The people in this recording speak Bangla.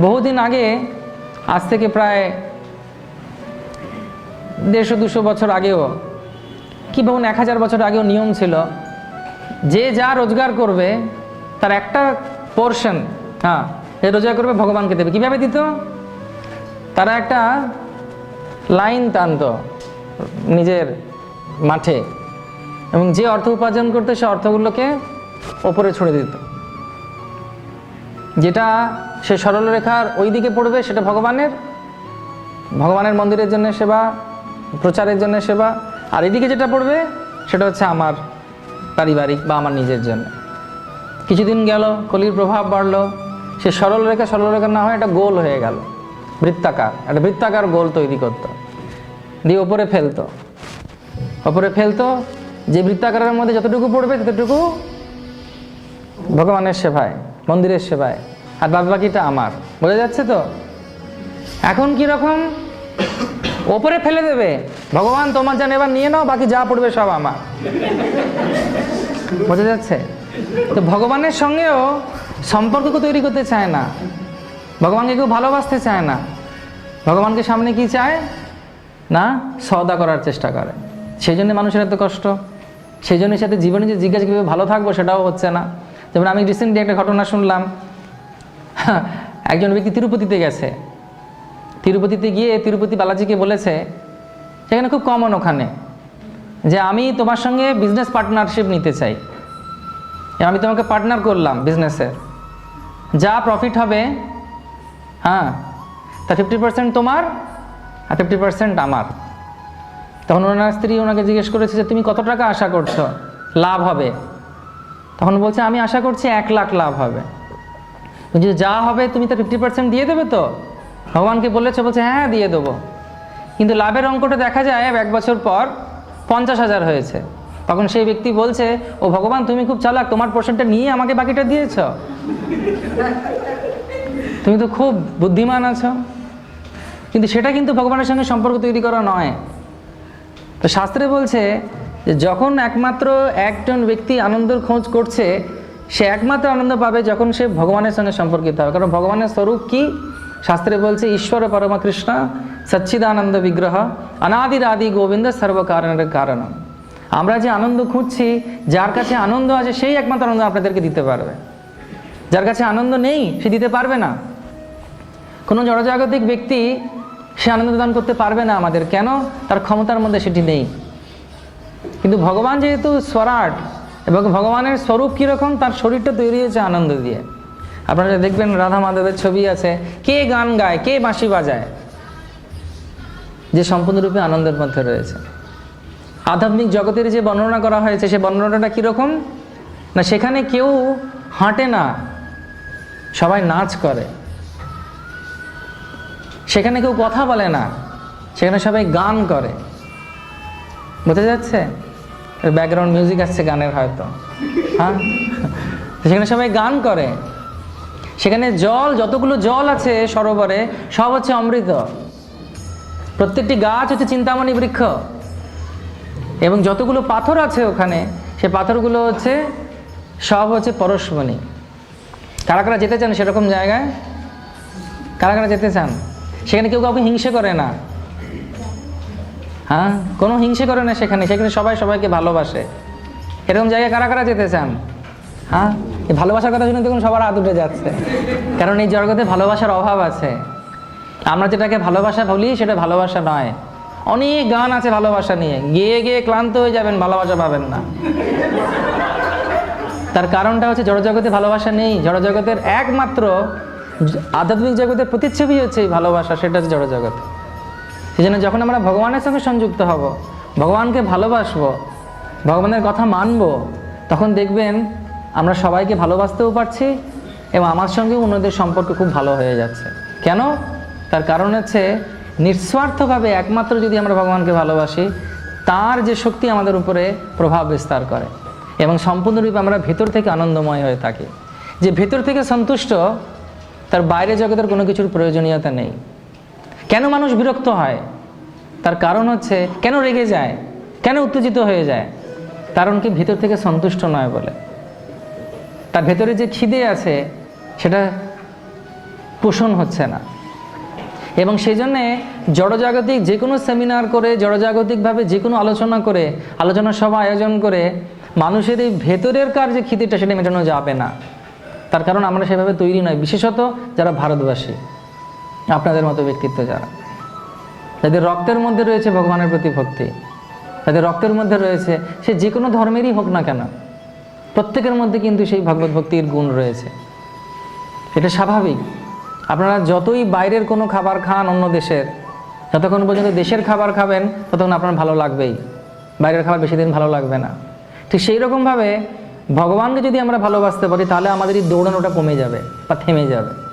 বহুদিন আগে, আজ থেকে প্রায় 150-200 বছর আগেও, কি বলুন 1000 বছর আগেও নিয়ম ছিল, যে যা রোজগার করবে তার একটা পোর্শন, যে রোজগার করবে ভগবানকে দেবে। কীভাবে দিত? তারা একটা লাইন টানতো নিজের মাঠে, এবং যে অর্থ উপার্জন করতে সে অর্থগুলোকে ওপরে ছড়ে দিত। যেটা সে সরলরেখার ওই দিকে পড়বে সেটা ভগবানের মন্দিরের জন্য সেবা, প্রচারের জন্য সেবা, আর এদিকে যেটা পড়বে সেটা হচ্ছে আমার পারিবারিক বা আমার নিজের জন্য। কিছুদিন গেল, কলির প্রভাব বাড়লো, সে সরলরেখা না হয় একটা গোল হয়ে গেল, একটা বৃত্তাকার গোল তৈরি করতো, দিয়ে ওপরে ফেলতো। যে বৃত্তাকারের মধ্যে যতটুকু পড়বে ততটুকু ভগবানের সেবায়, মন্দিরের সেবায়, আর বাদ বাকিটা আমার। বোঝা যাচ্ছে তো? এখন কিরকম? ওপরে ফেলে দেবে, ভগবান তোমার যা নেবার নিয়ে নাও, বাকি যা পড়বে সব আমার। বোঝা যাচ্ছে তো? ভগবানের সঙ্গেও সম্পর্ক তৈরি করতে চায় না, ভগবানকে কেউ ভালোবাসতে চায় না। ভগবানকে সামনে কি চায় না? সওদা করার চেষ্টা করে। সেই জন্য মানুষের এত কষ্ট, সেই জন্য সাথে জীবনে যে জিজ্ঞাসা কীভাবে ভালো থাকবো সেটাও হচ্ছে না। যেমন আমি রিসেন্টলি একটা ঘটনা শুনলাম, একজন ব্যক্তি তিরুপতিতে গেছে, তিরুপতিতে গিয়ে তিরুপতি বালাজিকে বলেছে, সেখানে খুব কমন ওখানে, যে আমি তোমার সঙ্গে বিজনেস পার্টনারশিপ নিতে চাই, আমি তোমাকে পার্টনার করলাম বিজনেসের, যা প্রফিট হবে তা 50% তোমার আর 50% আমার। তখন ওনার স্ত্রী ওনাকে জিজ্ঞেস করেছে যে তুমি কত টাকা আশা করছো লাভ হবে? তখন বলছে আমি আশা করছি 1 লাখ লাভ হবে। যে যা হবে তুমি তো 50% দিয়ে দেবে তো? ভগবানকে বলেছে? বলছে হ্যাঁ দিয়ে দেবো। কিন্তু লাভের অঙ্কটা দেখা যায় 1 বছর পর 50,000 হয়েছে। তখন সেই ব্যক্তি বলছে, ও ভগবান তুমি খুব চালাক, তোমার পোর্শনটা নিয়ে আমাকে বাকিটা দিয়েছ, তুমি তো খুব বুদ্ধিমান আছো। কিন্তু সেটা কিন্তু ভগবানের সঙ্গে সম্পর্ক তৈরি করা নয়। তো শাস্ত্রে বলছে যে যখন একমাত্র একজন ব্যক্তি আনন্দের খোঁজ করছে, সে একমাত্র আনন্দ পাবে যখন সে ভগবানের সঙ্গে সম্পর্কিত হবে। কারণ ভগবানের স্বরূপ কি? শাস্ত্রে বলছে ঈশ্বর পরমা কৃষ্ণ সচ্চিদানন্দ বিগ্রহ অনাদির আদি গোবিন্দ সর্বকারণের কারণম। আমরা যে আনন্দ খুঁজছি, যার কাছে আনন্দ আছে সেই একমাত্র আনন্দ আপনাদেরকে দিতে পারবে। যার কাছে আনন্দ নেই সে দিতে পারবে না। কোনো জড়জাগতিক ব্যক্তি সে আনন্দ দান করতে পারবে না আমাদের। কেন? তার ক্ষমতার মধ্যে সেটি নেই। কিন্তু ভগবান যেহেতু স্বরাট এবং ভগবানের স্বরূপ কীরকম, তার শরীরটা তৈরি হয়েছে আনন্দ দিয়ে। আপনারা দেখবেন রাধা মাধবের ছবি আছে, কে গান গায়, কে বাঁশি বাজায়, যে সম্পূর্ণরূপে আনন্দের মধ্যে রয়েছে। আধ্যাত্মিক জগতের যে বর্ণনা করা হয়েছে, সে বর্ণনাটা কীরকম না, সেখানে কেউ হাঁটে না, সবাই নাচ করে। সেখানে কেউ কথা বলে না, সেখানে সবাই গান করে। বোঝা যাচ্ছে? ব্যাকগ্রাউন্ড মিউজিক আসছে গানের হয়তো, সেখানে সবাই গান করে। সেখানে জল, যতগুলো জল আছে সরোবরে, সব হচ্ছে অমৃত। প্রত্যেকটি গাছ হচ্ছে চিন্তামণি বৃক্ষ, এবং যতগুলো পাথর আছে ওখানে, সে পাথরগুলো হচ্ছে সব হচ্ছে পরশমণি। কারা কারা যেতে চান সেরকম জায়গায়? কারা কারা যেতে চান? সেখানে কেউ কাউকে হিংসে করে না, কোনো হিংসে করে না সেখানে সবাই সবাইকে ভালোবাসে। এরকম জায়গায় কারা কারা যেতে চান? এই ভালোবাসার কথা শুনে দেখুন সবার হাত উঠে যাচ্ছে, কারণ এই জগতে ভালোবাসার অভাব আছে। আমরা যেটাকে ভালোবাসা বলি সেটা ভালোবাসা নয়। অনেক গান আছে ভালোবাসা নিয়ে, গেয়ে গেয়ে ক্লান্ত হয়ে যাবেন, ভালোবাসা পাবেন না। তার কারণটা হচ্ছে জড়জগতে ভালোবাসা নেই। জড়জগতের একমাত্র আধ্যাত্মিক জগতের প্রতিচ্ছবি হচ্ছে এই ভালোবাসা, সেটা হচ্ছে জড়জগৎ। সেই জন্য যখন আমরা ভগবানের সঙ্গে সংযুক্ত হব, ভগবানকে ভালোবাসবো, ভগবানের কথা মানব, তখন দেখবেন আমরা সবাইকে ভালোবাসতেও পারছি, এবং আমার সঙ্গেও অন্যদের সম্পর্ক খুব ভালো হয়ে যাচ্ছে। কেন? তার কারণ হচ্ছে নিঃস্বার্থভাবে একমাত্র যদি আমরা ভগবানকে ভালোবাসি, তার যে শক্তি আমাদের উপরে প্রভাব বিস্তার করে, এবং সম্পূর্ণরূপে আমরা ভেতর থেকে আনন্দময় হয়ে থাকি। যে ভেতর থেকে সন্তুষ্ট, তার বাইরে জগতের কোনো কিছুর প্রয়োজনীয়তা নেই। কেন মানুষ বিরক্ত হয়? তার কারণ হচ্ছে, কেন রেগে যায়, কেন উত্তেজিত হয়ে যায়? কারণ কি? ভেতর থেকে সন্তুষ্ট নয় বলে। তার ভেতরে যে খিদে আছে সেটা পোষণ হচ্ছে না। এবং সেই জন্যে জড়জাগতিক যে কোনো সেমিনার করে, জড়জাগতিকভাবে যে কোনো আলোচনা করে, আলোচনা সভা আয়োজন করে মানুষের এই ভেতরের কার যে খিদেটা সেটা মেটানো যাবে না। তার কারণ আমরা সেভাবে তৈরি নয়, বিশেষত যারা ভারতবাসী, আপনাদের মতো ব্যক্তিত্ব যারা, যাদের রক্তের মধ্যে রয়েছে ভগবানের প্রতি ভক্তি, যাদের রক্তের মধ্যে রয়েছে, সে যে কোনো ধর্মেরই হোক না কেন, প্রত্যেকের মধ্যে কিন্তু সেই ভগবত ভক্তির গুণ রয়েছে। এটা স্বাভাবিক। আপনারা যতই বাইরের কোনো খাবার খান অন্য দেশের, যতক্ষণ পর্যন্ত দেশের খাবার খাবেন ততক্ষণ আপনার ভালো লাগবেই, বাইরের খাবার বেশি দিন ভালো লাগবে না। ঠিক সেই রকমভাবে ভগবানকে যদি আমরা ভালোবাসতে পারি তাহলে আমাদের এই দৌড়ানোটা কমে যাবে বা থেমে যাবে।